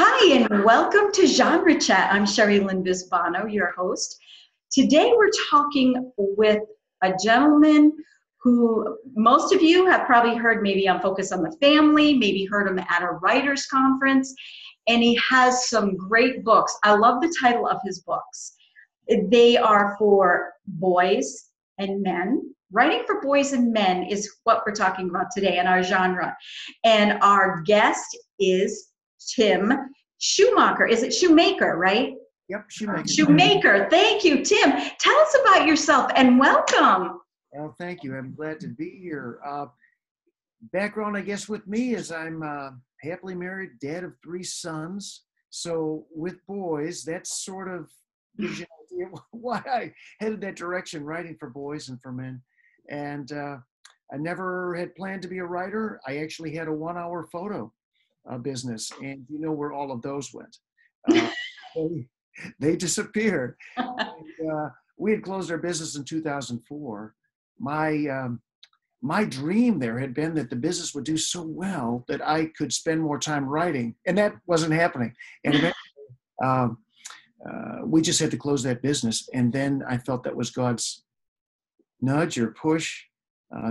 Hi, and welcome to Genre Chat. I'm Sherry Lynn Bisbano, your host. Today we're talking with a gentleman who most of you have probably heard maybe on Focus on the Family, maybe heard him at a writer's conference, and he has some great books. I love the title of his books. They are for boys and men. Writing for boys and men is what we're talking about today in our genre. And our guest is Tim Shoemaker. Is it Shoemaker, right? Yep, Shoemaker. Shoemaker. Thank you, Tim. Tell us about yourself and welcome. Well, thank you. I'm glad to be here. Background, I guess, with me is I'm happily married, dad of 3 sons. So with boys, that's sort of gives you an idea why I headed that direction, writing for boys and for men. And I never had planned to be a writer. I actually had a 1-hour photo business, and you know where all of those went. They disappeared. And, we had closed our business in 2004. My dream there had been that the business would do so well that I could spend more time writing, and that wasn't happening. And eventually, we just had to close that business. And then I felt that was God's nudge or push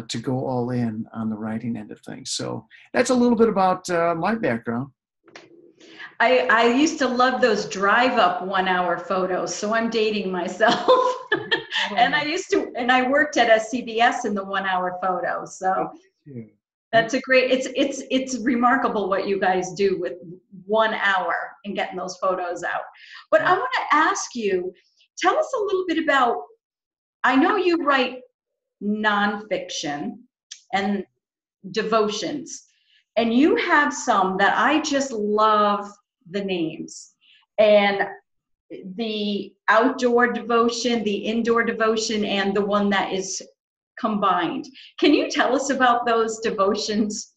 to go all in on the writing end of things. So that's a little bit about my background. I used to love those drive-up 1-hour photos, so I'm dating myself. And I worked at a CBS in the 1-hour photo. So that's a great, it's remarkable what you guys do with 1 hour and getting those photos out. But I want to ask you, tell us a little bit about, I know you write nonfiction and devotions, and you have some that I just love the names. And the outdoor devotion, the indoor devotion, and the one that is combined. Can you tell us about those devotions?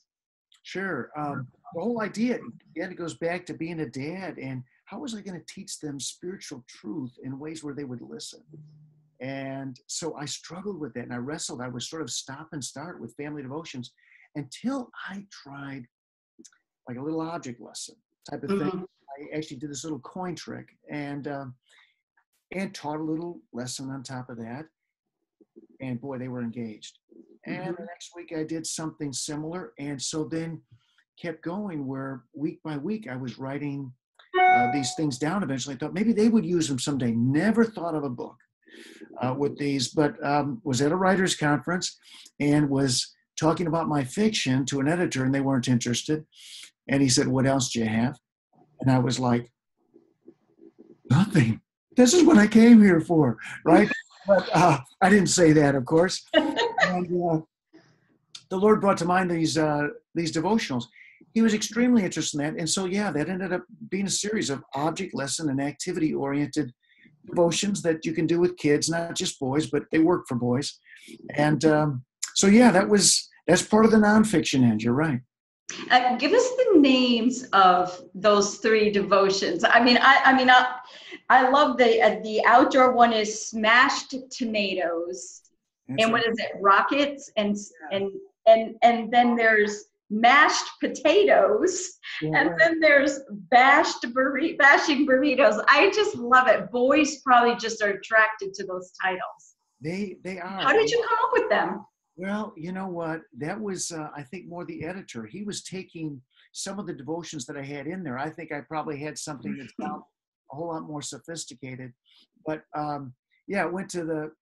Sure. The whole idea, again, it goes back to being a dad, and how was I going to teach them spiritual truth in ways where they would listen? And so I struggled with that, and I wrestled. I would sort of stop and start with family devotions until I tried like a little object lesson type of thing. I actually did this little coin trick and taught a little lesson on top of that. And boy, they were engaged. And the next week I did something similar. And so then kept going where week by week I was writing these things down. Eventually I thought maybe they would use them someday. Never thought of a book with these, but was at a writer's conference and was talking about my fiction to an editor, and they weren't interested. And he said, "What else do you have?" And I was like, "Nothing. This is what I came here for," right? But I didn't say that, of course. And the Lord brought to mind these devotionals. He was extremely interested in that. And so, yeah, that ended up being a series of object lesson and activity-oriented devotions that you can do with kids, not just boys, but they work for boys. And so, yeah, that's part of the nonfiction end. You're right. Give us the names of those 3 devotions. I love the outdoor one is smashed tomatoes. That's and what is it? Rockets and then there's mashed potatoes, and then there's bashing burritos. I just love it. Boys probably just are attracted to those titles. They are. How did you come up with them? Well, you know what? That was, I think, more the editor. He was taking some of the devotions that I had in there. I think I probably had something that's a whole lot more sophisticated. But, yeah, it went to the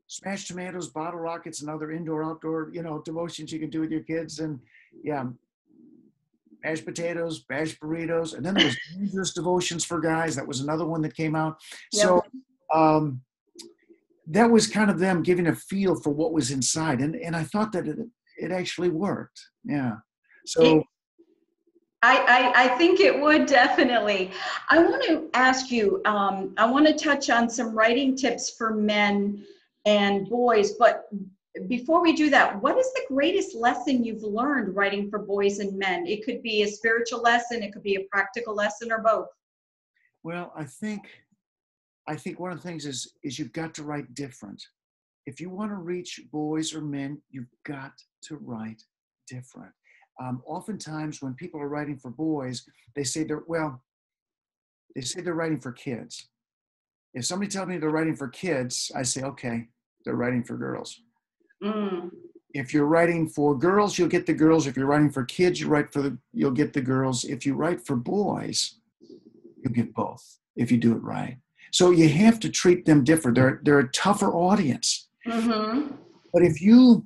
smashed tomatoes, bottle rockets, and other indoor-outdoor, devotions you can do with your kids. And, yeah, mashed potatoes, bashed burritos. And then there was dangerous devotions for guys. That was another one that came out. Yep. So, that was kind of them giving a feel for what was inside. And I thought that it actually worked. Yeah. So I think it would definitely. I want to ask you, I want to touch on some writing tips for men and boys. But before we do that, what is the greatest lesson you've learned writing for boys and men? It could be a spiritual lesson. It could be a practical lesson, or both. Well, I think one of the things is you've got to write different. If you want to reach boys or men, you've got to write different. oftentimes when people are writing for boys, they say they're writing for kids. If somebody tells me they're writing for kids, I say, okay, they're writing for girls. Mm. If you're writing for girls, you'll get the girls. If you're writing for kids, you'll get the girls. If you write for boys, you'll get both if you do it right. So you have to treat them different. They're a tougher audience. Mm-hmm. But if you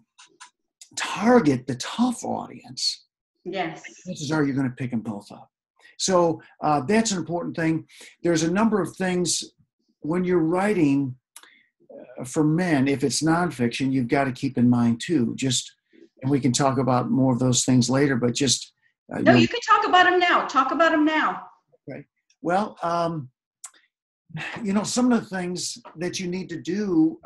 target the tough audience, Yes. chances are you're going to pick them both up. So that's an important thing. There's a number of things when you're writing for men. If it's nonfiction, you've got to keep in mind too. And we can talk about more of those things later. But just no, you can talk about them now. Talk about them now. Okay. Well, some of the things that you need to do,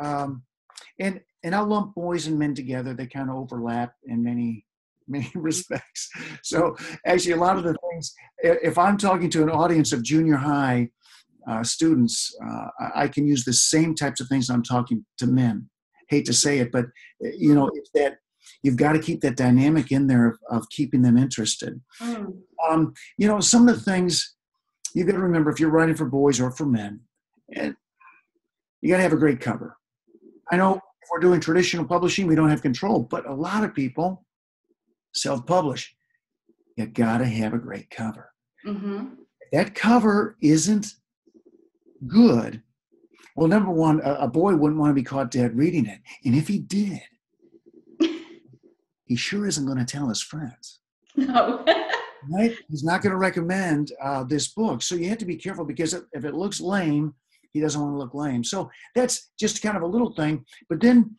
and I'll lump boys and men together. They kind of overlap in many respects. So actually, a lot of the things, if I'm talking to an audience of junior high students, I can use the same types of things I'm talking to men. Hate to say it, but it's that you've got to keep that dynamic in there of keeping them interested. Mm. Some of the things you've got to remember if you're writing for boys or for men, and you got to have a great cover. I know if we're doing traditional publishing, we don't have control, but a lot of people self-publish. You got to have a great cover. Mm-hmm. If that cover isn't good, well, number one, a boy wouldn't want to be caught dead reading it. And if he did, he sure isn't going to tell his friends. No. Right? He's not going to recommend this book. So you have to be careful because if it looks lame, he doesn't want to look lame. So that's just kind of a little thing. But then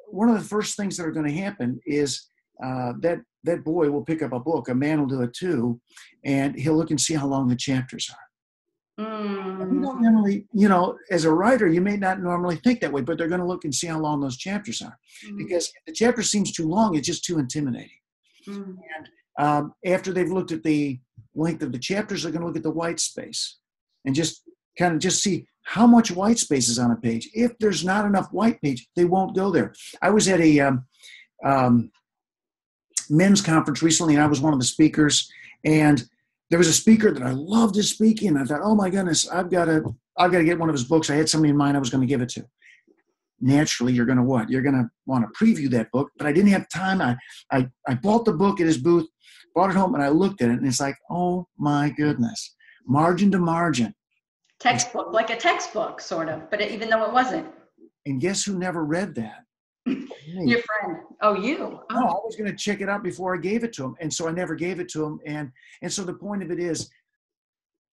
one of the first things that are going to happen is that boy will pick up a book. A man will do it too. And he'll look and see how long the chapters are. Mm. You don't normally, as a writer, you may not normally think that way, but they're going to look and see how long those chapters are. Because if the chapter seems too long, it's just too intimidating. Mm. And after they've looked at the length of the chapters, they're going to look at the white space and just see how much white space is on a page. If there's not enough white page, they won't go there. I was at a men's conference recently, and I was one of the speakers, and there was a speaker that I loved his speaking, and I thought, oh my goodness, I've got to get one of his books. I had somebody in mind I was going to give it to. Naturally, you're going to what? You're going to want to preview that book, but I didn't have time. I bought the book at his booth, brought it home, and I looked at it, and it's like, oh my goodness, margin to margin. Textbook, like a textbook, sort of, but even though it wasn't. And guess who never read that? Your friend. Oh, you. Oh. No, I was going to check it out before I gave it to him, and so I never gave it to him. And so the point of it is,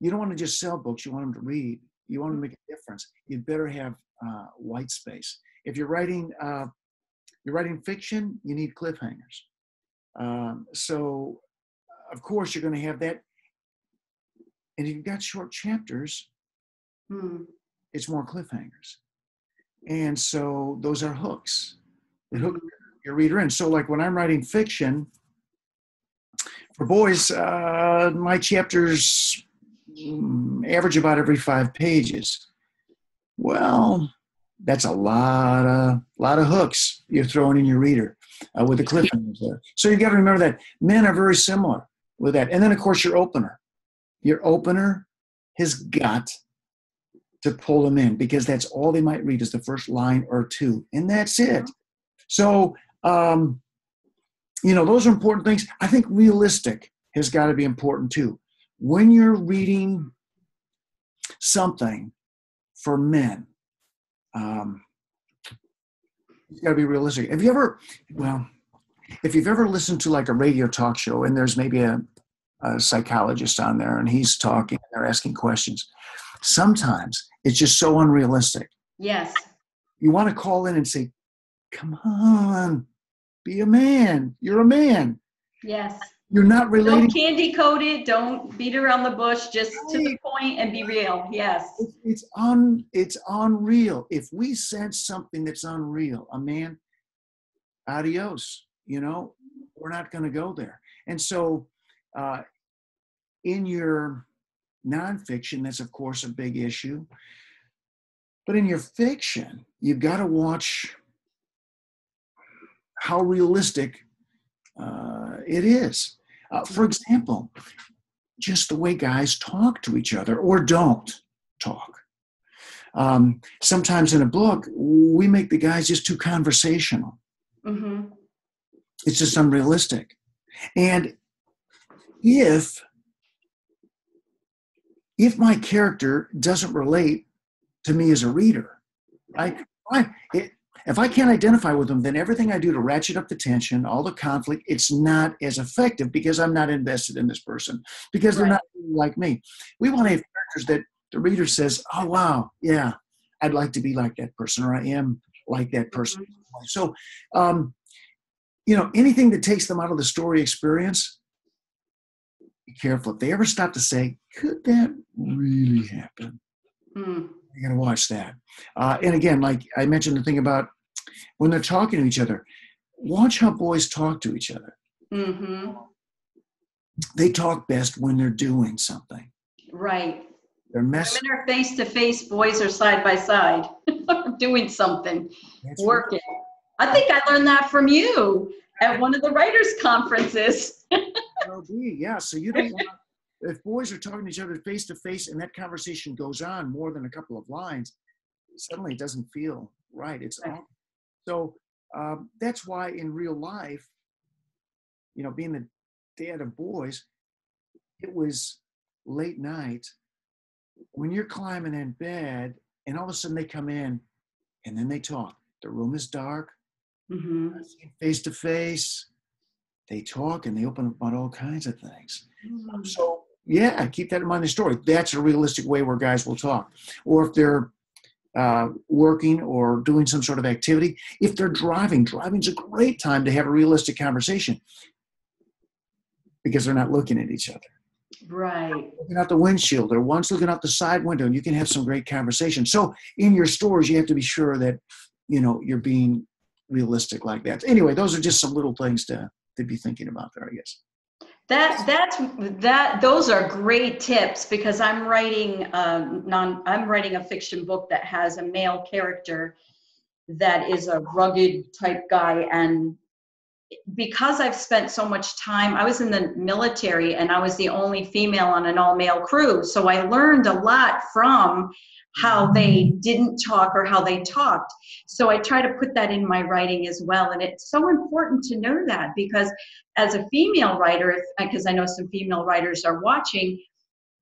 you don't want to just sell books. You want them to read. You want them to make a difference. You'd better have white space. If you're writing fiction, you need cliffhangers. So, of course, you're going to have that. And if you've got short chapters, it's more cliffhangers. And so those are hooks that hook your reader in. So like when I'm writing fiction for boys, my chapters average about every 5 pages. Well, that's a lot of hooks you're throwing in your reader with the cliffhangers there. So you've got to remember that men are very similar with that. And then, of course, your opener. Your opener has got to pull them in because that's all they might read is the first line or two. And that's it. So, those are important things. I think realistic has got to be important too. When you're reading something for men, it's got to be realistic. If you've ever listened to like a radio talk show and there's maybe a psychologist on there and he's talking and they're asking questions, sometimes it's just so unrealistic. Yes. You want to call in and say, come on, be a man. You're a man. Yes. You're not relating. Don't candy coat it. Don't beat around the bush. Just to the point and be real. Yes. It's unreal. If we sense something that's unreal, a man, adios, we're not going to go there. And so in your nonfiction, that's of course a big issue. But in your fiction, you've got to watch how realistic it is. For example, just the way guys talk to each other or don't talk. Sometimes in a book, we make the guys just too conversational. Mm-hmm. It's just unrealistic. And if my character doesn't relate to me as a reader, if I can't identify with them, then everything I do to ratchet up the tension, all the conflict, it's not as effective because I'm not invested in this person, because they're not like me. We want to have characters that the reader says, oh, wow, yeah, I'd like to be like that person, or I am like that person. Mm-hmm. So, anything that takes them out of the story experience, be careful. If they ever stop to say, could that really happen? You're going to watch that. And again, like I mentioned the thing about when they're talking to each other, watch how boys talk to each other. Mm-hmm. They talk best when they're doing something. Right. Women are face to face, boys are side by side, doing something, working. Right. I think I learned that from you at one of the writers' conferences. Yeah. So you don't want, if boys are talking to each other face to face and that conversation goes on more than a couple of lines, suddenly it doesn't feel right. It's right. So that's why in real life, being the dad of boys, it was late night when you're climbing in bed and all of a sudden they come in and then they talk. The room is dark, face to face. They talk and they open up about all kinds of things. So yeah, keep that in mind in the story. That's a realistic way where guys will talk. Or if they're working or doing some sort of activity. If they're driving's a great time to have a realistic conversation because they're not looking at each other. Right. Looking out the windshield, or one's looking out the side window, and you can have some great conversation. So in your stories, you have to be sure that, you're being realistic like that. Anyway, those are just some little things to be thinking about there, I guess. Those are great tips, because I'm writing a fiction book that has a male character that is a rugged type guy, and because I've spent so much time, I was in the military and I was the only female on an all-male crew, so I learned a lot from how they didn't talk or how they talked. So I try to put that in my writing as well, and it's so important to know that, because as a female writer, because I know some female writers are watching,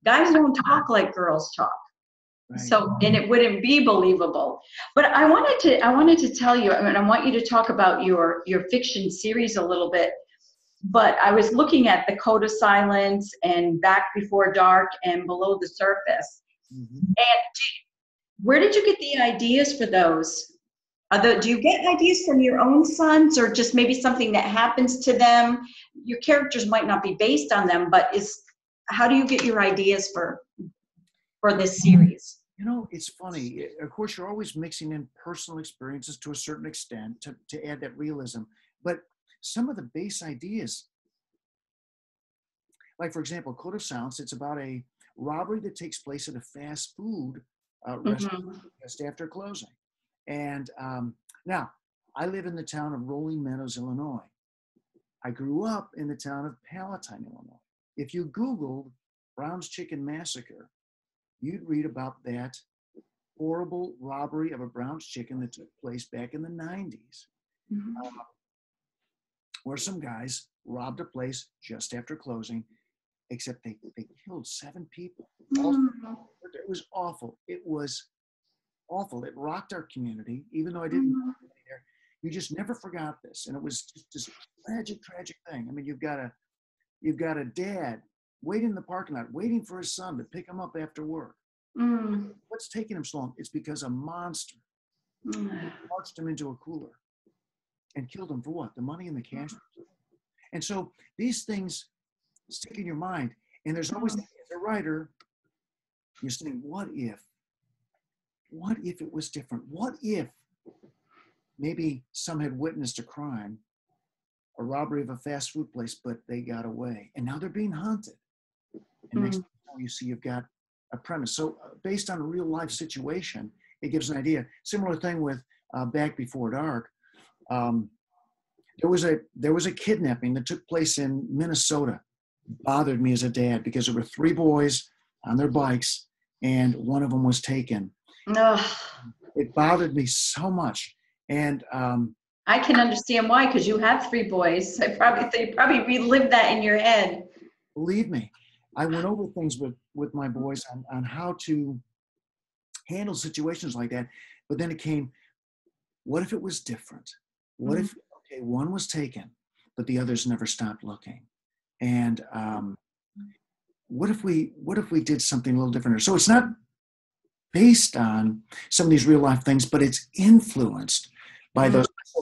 guys don't talk like girls talk. Right. So, and it wouldn't be believable. But I wanted to tell you, and I want you to talk about your fiction series a little bit. But I was looking at The Code of Silence and Back Before Dark and Below the Surface. Mm-hmm. And where did you get the ideas for those? Do you get ideas from your own sons, or just maybe something that happens to them? Your characters might not be based on them, but how do you get your ideas for this series? It's funny. Of course, you're always mixing in personal experiences to a certain extent to add that realism. But some of the base ideas, like, for example, Code of Silence, it's about a robbery that takes place at a fast food restaurant just after closing. And now, I live in the town of Rolling Meadows, Illinois. I grew up in the town of Palatine, Illinois. If you Googled Brown's Chicken Massacre, you'd read about that horrible robbery of a Brown's Chicken that took place back in the 90s, where some guys robbed a place just after closing, except they killed 7 people. It was awful. It was awful. It rocked our community, even though I didn't know anybody there. You just never forgot this. And it was just this tragic thing. I mean, you've got a dad waiting in the parking lot, waiting for his son to pick him up after work. What's taking him so long? It's because a monster marched him into a cooler and killed him for what? The money in the cash. And so these things stick in your mind. And there's always, as a writer, you're saying, what if? What if it was different? What if maybe some had witnessed a crime, a robbery of a fast food place, but they got away, and now they're being hunted? And next thing you know, you see you've got a premise. So based on a real life situation, it gives an idea. Similar thing with Back Before Dark. There was a kidnapping that took place in Minnesota bothered me as a dad because there were 3 boys on their bikes and one of them was taken. Ugh. It bothered me so much. And I can understand why, because you have 3 boys. They probably relived that in your head. believe me, I went over things with my boys on how to handle situations like that. But then it came, what if it was different? What if, okay, one was taken, but the others never stopped looking? And what if we did something a little different? So it's not based on some of these real life things, but it's influenced by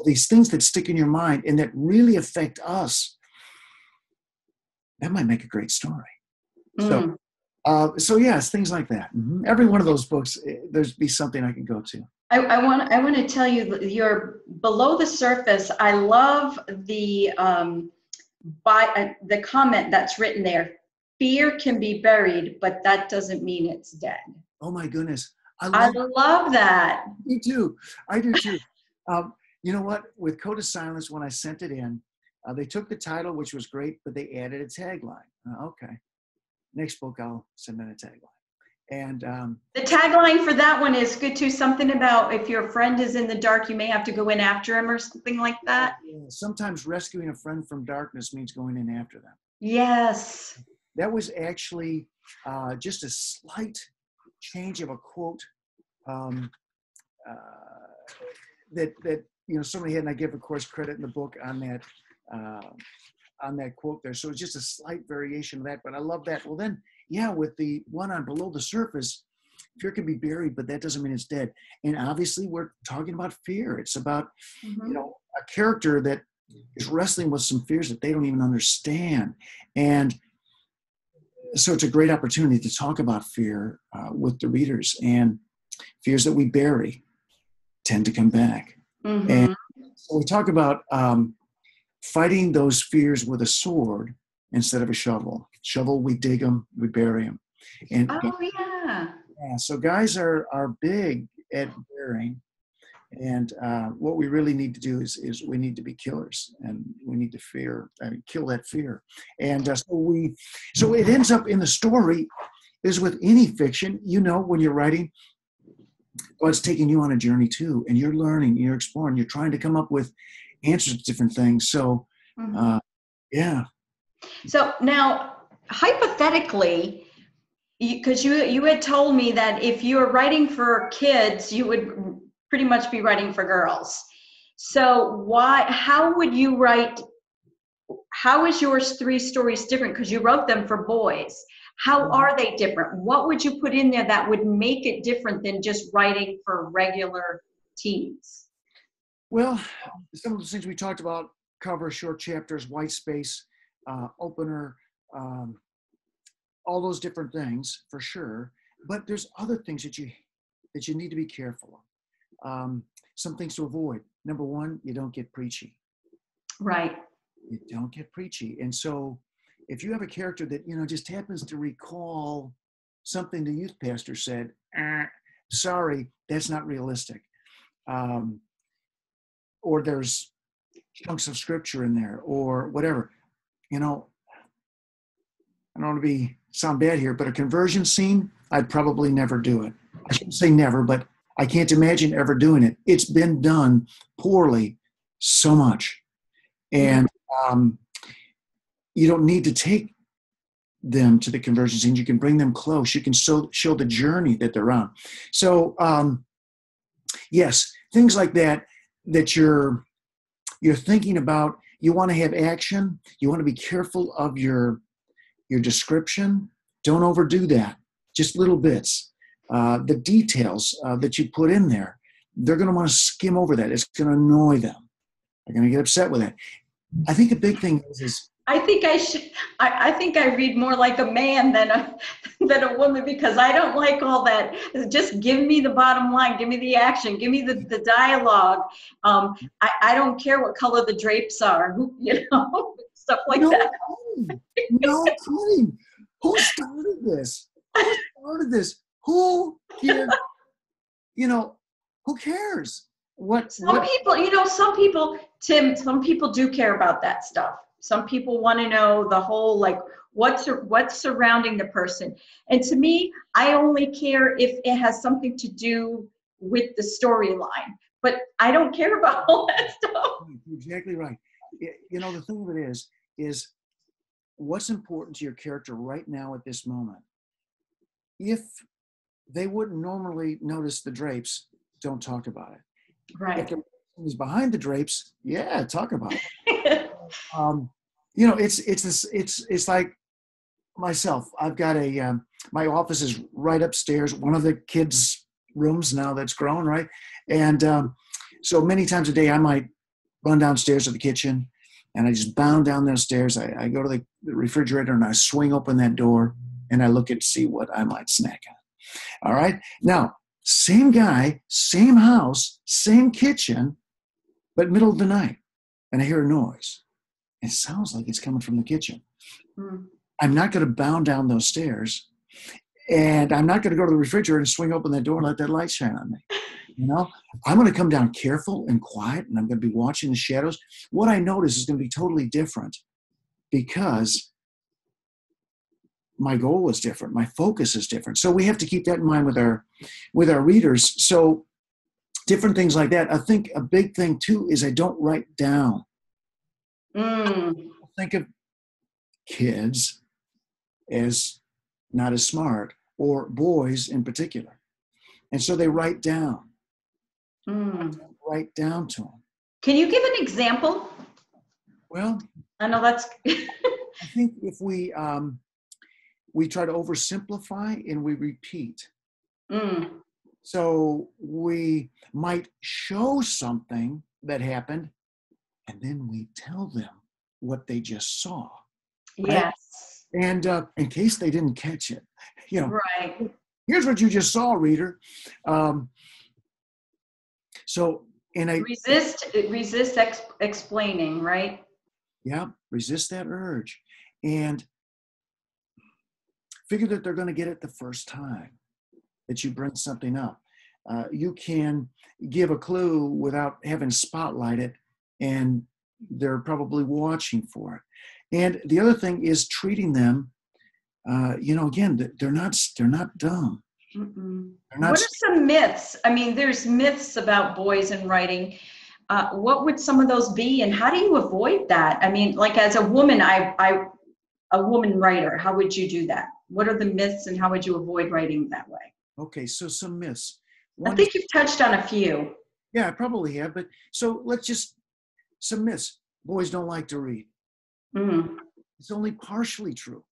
these things that stick in your mind and that really affect us. That might make a great story. So yes, things like that. Every one of those books, there's be something I can go to. I want to tell you, you're below the surface. I love the comment that's written there. Fear can be buried, but that doesn't mean it's dead. Oh my goodness. I love that. Me too. I do too. You know what? With Code of Silence, when I sent it in, they took the title, which was great, but they added a tagline. Okay. Next book, I'll send in a tagline. And the tagline for that one is good too. Something about if your friend is in the dark, you may have to go in after him or something like that. Sometimes rescuing a friend from darkness means going in after them. Yes. That was actually just a slight change of a quote that somebody had, and I give, of course, credit in the book on that quote there. So it's just a slight variation of that, but I love that. Well, then, with the one on Below the Surface, fear can be buried, but that doesn't mean it's dead. And obviously, we're talking about fear. It's about a character that is wrestling with some fears that they don't even understand, and so it's a great opportunity to talk about fear with the readers, and fears that we bury tend to come back. And so we talk about fighting those fears with a sword instead of a shovel. Shovel, we dig them, we bury them. And so guys are big at burying. And what we really need to do is we need to be killers, and we need to kill that fear. And so it ends up in the story, is with any fiction, when you're writing, God's taking you on a journey too, and you're learning, you're exploring, you're trying to come up with answers to different things. So, So now, hypothetically, because you had told me that if you were writing for kids, you would pretty much be writing for girls. So how would you write? How is yours 3 stories different? Because you wrote them for boys. How are they different? What would you put in there that would make it different than just writing for regular teens? Well, some of the things we talked about: cover, short chapters, white space, opener, all those different things for sure. But there's other things that you need to be careful of. Some things to avoid. Number 1, you don't get preachy. Right. You don't get preachy. And so if you have a character that, just happens to recall something the youth pastor said, sorry, that's not realistic. Or there's chunks of scripture in there or whatever. I don't want to sound bad here, but a conversion scene, I'd probably never do it. I shouldn't say never, but I can't imagine ever doing it. It's been done poorly so much. And you don't need to take them to the conversion scene. You can bring them close. You can show the journey that they're on. So, yes, things like that you're thinking about. You want to have action. You want to be careful of your description. Don't overdo that. Just little bits. The details that you put in there, they're going to want to skim over that. It's going to annoy them. They're going to get upset with it. I think the big thing is I think I think I read more like a man than a woman, because I don't like all that. Just give me the bottom line, give me the action, give me the dialogue. I don't care what color the drapes are, stuff like that. No kidding. Who started this? Who cares? Who cares? Some people, Tim, some people do care about that stuff. Some people want to know the whole, like, what's surrounding the person. And to me, I only care if it has something to do with the storyline, but I don't care about all that stuff. You're exactly right. You know, the thing of it is what's important to your character right now at this moment. If they wouldn't normally notice the drapes, don't talk about it. Right. If the person is behind the drapes, yeah, talk about it. You know, it's like myself. I've got my office is right upstairs, one of the kids' rooms now that's grown, right? And so many times a day, I might run downstairs to the kitchen, and I just bound down those stairs. I go to the refrigerator and I swing open that door, and I look at to see what I might snack on. All right. Now, same guy, same house, same kitchen, but middle of the night, and I hear a noise. It sounds like it's coming from the kitchen. Mm. I'm not going to bound down those stairs, and I'm not going to go to the refrigerator and swing open that door and let that light shine on me. You know, I'm going to come down careful and quiet, and I'm going to be watching the shadows. What I notice is going to be totally different because my goal is different. My focus is different. So we have to keep that in mind with our readers. So different things like that. I think a big thing too is I don't write down. Think of kids as not as smart, or boys in particular. And so they write down. Write down to them. Can you give an example? Well, I know that's. I think if we try to oversimplify and we repeat. So we might show something that happened, and then we tell them what they just saw. Right? Yes. And in case they didn't catch it, you know, right. Here's what you just saw, reader. So in a resist explaining, right? Yeah, resist that urge, and figure that they're going to get it the first time that you bring something up. You can give a clue without having to spotlight it, and they're probably watching for it. And the other thing is treating them, again, they're not dumb. They're not. What are some myths? I mean, there's myths about boys and writing. What would some of those be, and how do you avoid that? I mean, like as a woman, a woman writer, how would you do that? What are the myths, and how would you avoid writing that way? Okay, so some myths. I think you've touched on a few. Yeah, I probably have, but so let's just, some myths. Boys don't like to read. It's only partially true.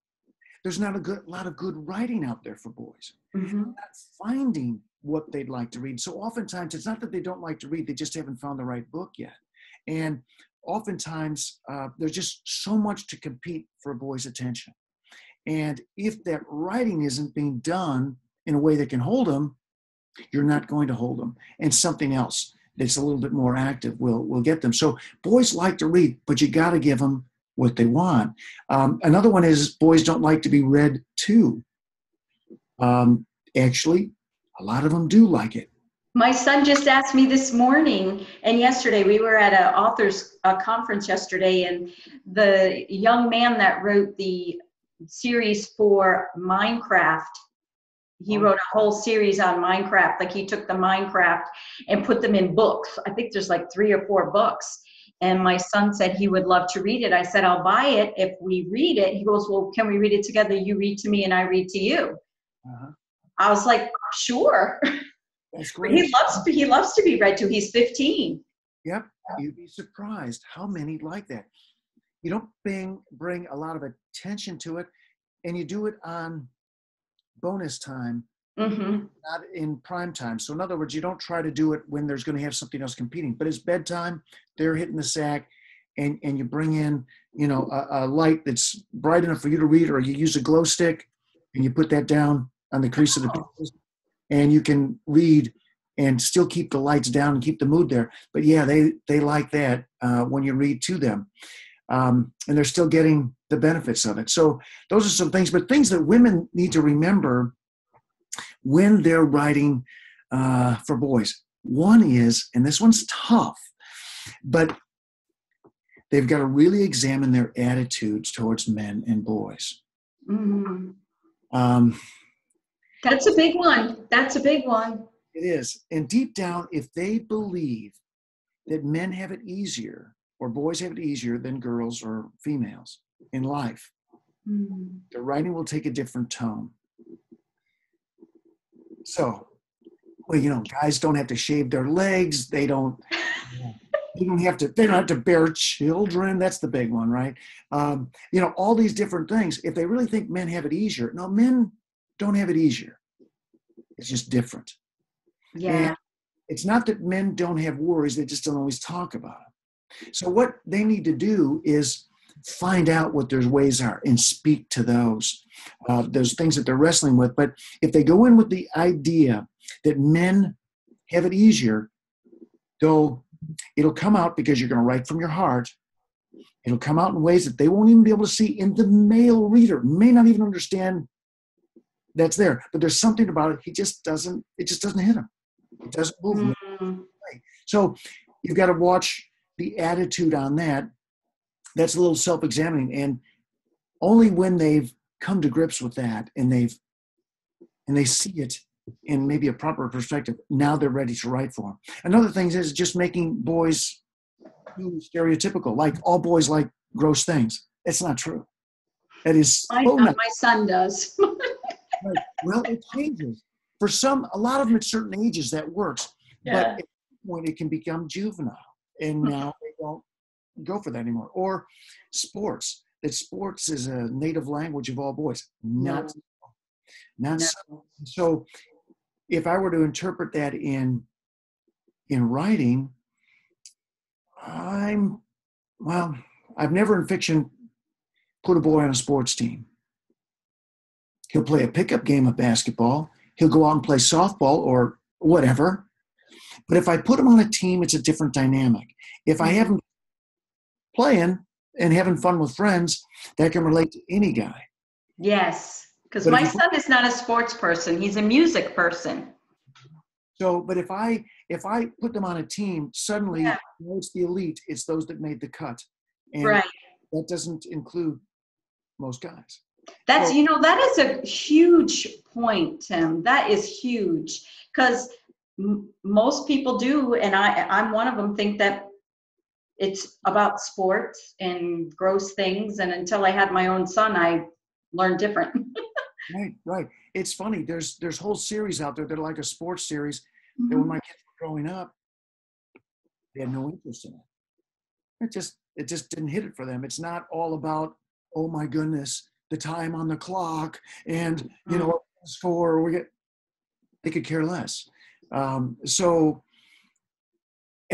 There's not a lot of good writing out there for boys. They're not finding what they'd like to read. So oftentimes it's not that they don't like to read, they just haven't found the right book yet. And oftentimes there's just so much to compete for a boy's attention. And if that writing isn't being done in a way that can hold them, you're not going to hold them. And something else that's a little bit more active will get them. So boys like to read, but you got to give them what they want. Another one is boys don't like to be read to. Actually, a lot of them do like it. My son just asked me this morning and yesterday, we were at an authors conference yesterday, and the young man that wrote the series for Minecraft, he wrote a whole series on Minecraft. Like he took the Minecraft and put them in books. I think there's like 3 or 4 books. And my son said he would love to read it. I said, I'll buy it if we read it. He goes, well, can we read it together? You read to me and I read to you. I was like, sure. That's great. He loves to be read to. He's 15. Yep. You'd be surprised how many like that. You don't bring a lot of attention to it, and you do it on bonus time, not in prime time. So in other words, you don't try to do it when there's going to have something else competing. But it's bedtime, they're hitting the sack, and you bring in, a light that's bright enough for you to read, or you use a glow stick and you put that down on the crease of the pages, and you can read and still keep the lights down and keep the mood there. But yeah, they like that when you read to them. And they're still getting the benefits of it. So those are some things, but things that women need to remember when they're writing for boys. One is, and this one's tough, but they've got to really examine their attitudes towards men and boys. Mhm. Um, That's a big one. That's a big one. it is. And deep down, if they believe that men have it easier or boys have it easier than girls or females in life, Mhm. the writing will take a different tone. So, well, guys don't have to shave their legs. They don't have to bear children. That's the big one, right? All these different things. If they really think men have it easier, no, men don't have it easier. It's just different. And Yeah. it's not that men don't have worries, they just don't always talk about them. So what they need to do is find out what their ways are and speak to those things that they're wrestling with. But if they go in with the idea that men have it easier, it'll come out because you're going to write from your heart. It'll come out in ways that they won't even be able to see, and the male reader may not even understand that's there. But there's something about it. It just doesn't hit him. It doesn't move him. Mhm. So you've got to watch the attitude on that. That's a little self-examining. And only when they've come to grips with that and they see it in maybe a proper perspective, now they're ready to write for them. Another thing is just making boys too stereotypical, like all boys like gross things. It's not true. That is I so know not my son does. right. Well, it changes. For a lot of them at certain ages that works. But Yeah. at some point it can become juvenile. And now they don't go for that anymore. Or sports. That sports is a native language of all boys. No. Not No. so. If I were to interpret that in writing, I've never in fiction put a boy on a sports team. He'll play a pickup game of basketball. He'll go out and play softball or whatever. But if I put him on a team, it's a different dynamic. If I have him playing and having fun with friends, that can relate to any guy. Yes, because But my son is not a sports person. He's a music person. but if I put them on a team, suddenly Yeah. it's the elite. It's those that made the cut, and Right. that doesn't include most guys. That is a huge point, Tim. That is huge because most people do, and I'm one of them, think that it's about sports and gross things. And until I had my own son, I learned different. Right. It's funny. There's whole series out there that are like a sports series that when my kids were growing up, they had no interest in it. It just didn't hit it for them. It's not all about, oh my goodness, the time on the clock and score. They could care less. And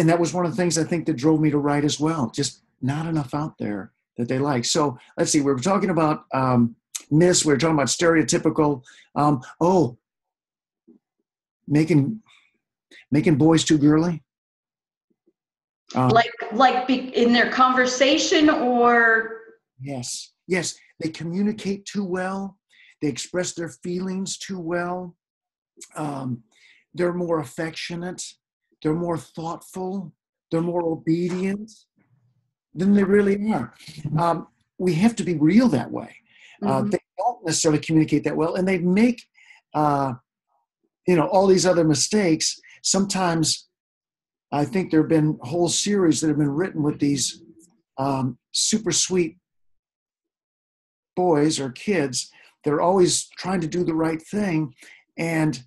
that was one of the things I think that drove me to write as well. Just not enough out there that they like. So let's see. We were talking about myths. We were talking about stereotypical. Making boys too girly. In their conversation or. Yes. They communicate too well. They express their feelings too well. They're more affectionate. They're more thoughtful. They're more obedient than they really are. We have to be real that way. They don't necessarily communicate that well, and they make, all these other mistakes. Sometimes I think there have been whole series that have been written with these super sweet boys or kids. They're always trying to do the right thing. And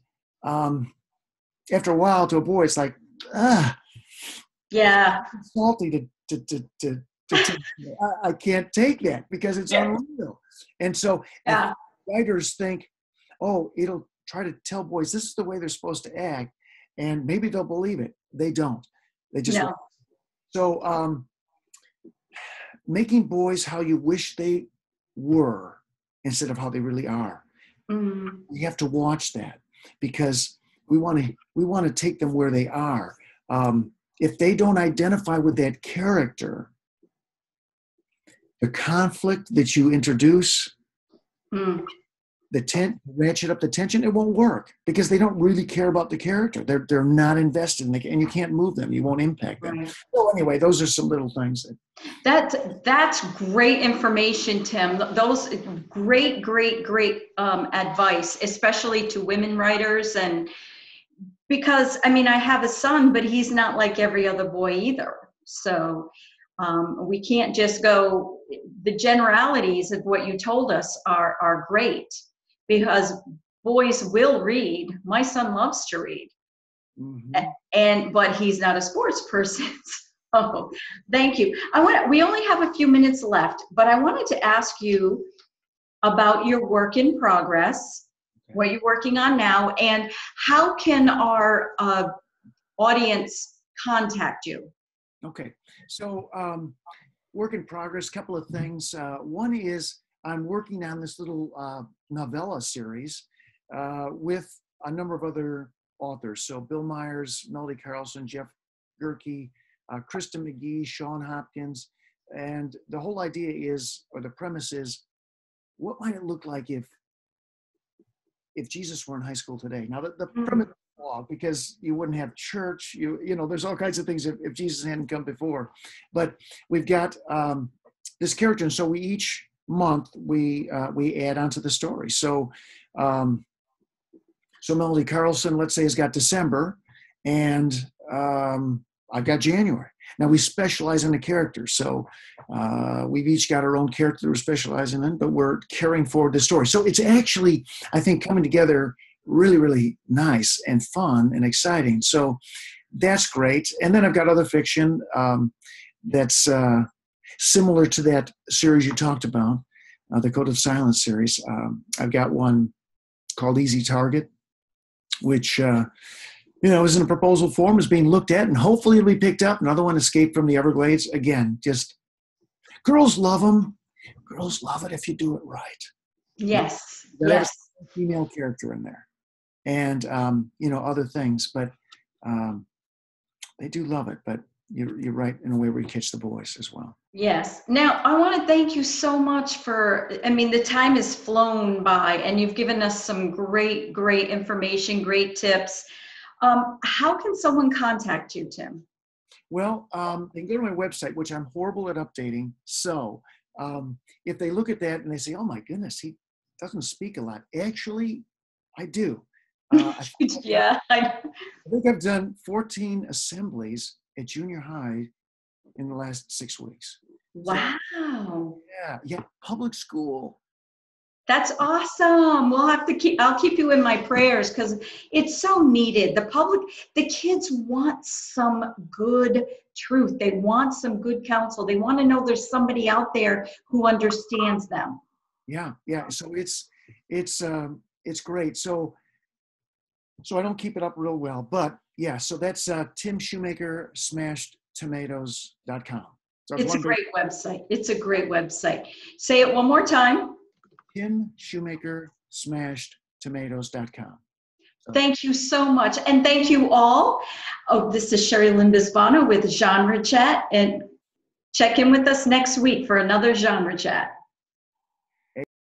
after a while to a boy, it's like, yeah, it's salty I can't take that because it's unreal. And so writers think, it'll try to tell boys this is the way they're supposed to act, and maybe they'll believe it. They don't. They just so making boys how you wish they were instead of how they really are. We have to watch that because we want to take them where they are. If they don't identify with that character, the conflict that you introduce ratchet up the tension, it won't work because they don't really care about the character. They're not invested in and you can't move them. You won't impact them. Right. So anyway, those are some little things. That's great information, Tim. Those great advice, especially to women writers. And because, I mean, I have a son, but he's not like every other boy either. So we can't just go, the generalities of what you told us are great, because boys will read. My son loves to read, but he's not a sports person. So thank you. We only have a few minutes left, but I wanted to ask you about your work in progress, what you're working on now, and how can our audience contact you? Okay, so work in progress, couple of things. One is I'm working on this little novella series with a number of other authors. So Bill Myers, Melody Carlson, Jeff Gerke, Kristen McGee, Sean Hopkins. And the whole idea is, or the premise is, what might it look like if Jesus were in high school today? Now, the premise is wrong because you wouldn't have church. You know, there's all kinds of things if Jesus hadn't come before. But we've got this character, and so each month we add on to the story. So Melody Carlson, let's say, has got December, and I've got January. Now we specialize in the characters, so we've each got our own character we're specializing in, but we're carrying forward the story. So it's actually, I think, coming together really, really nice and fun and exciting. So that's great. And then I've got other fiction that's similar to that series you talked about, the Code of Silence series. I've got one called Easy Target, which is in a proposal form, is being looked at, and hopefully it'll be picked up. Another one, Escape from the Everglades. Again, just girls love them. Girls love it if you do it right. Yes. There has a female character in there, and other things, but they do love it. But you're right in a way where you catch the boys as well. Yes. Now, I want to thank you so much the time has flown by, and you've given us some great information, great tips. How can someone contact you, Tim? Well, they can go to my website, which I'm horrible at updating. So if they look at that and they say, oh my goodness, he doesn't speak a lot. Actually, I do. I think I've done 14 assemblies at junior high in the last 6 weeks. Wow. So, yeah, public school. That's awesome. I'll keep you in my prayers, because it's so needed. The kids want some good truth. They want some good counsel. They want to know there's somebody out there who understands them. Yeah. So it's great. So I don't keep it up real well, but yeah. So that's Tim Shoemaker SmashedTomatoes.com. So it's a great website. It's a great website. Say it one more time. Tim Shoemaker SmashedTomatoes.com. So. Thank you so much. And thank you all. Oh, this is Sherry Lynn Bisbano with Genre Chat, and check in with us next week for another Genre Chat.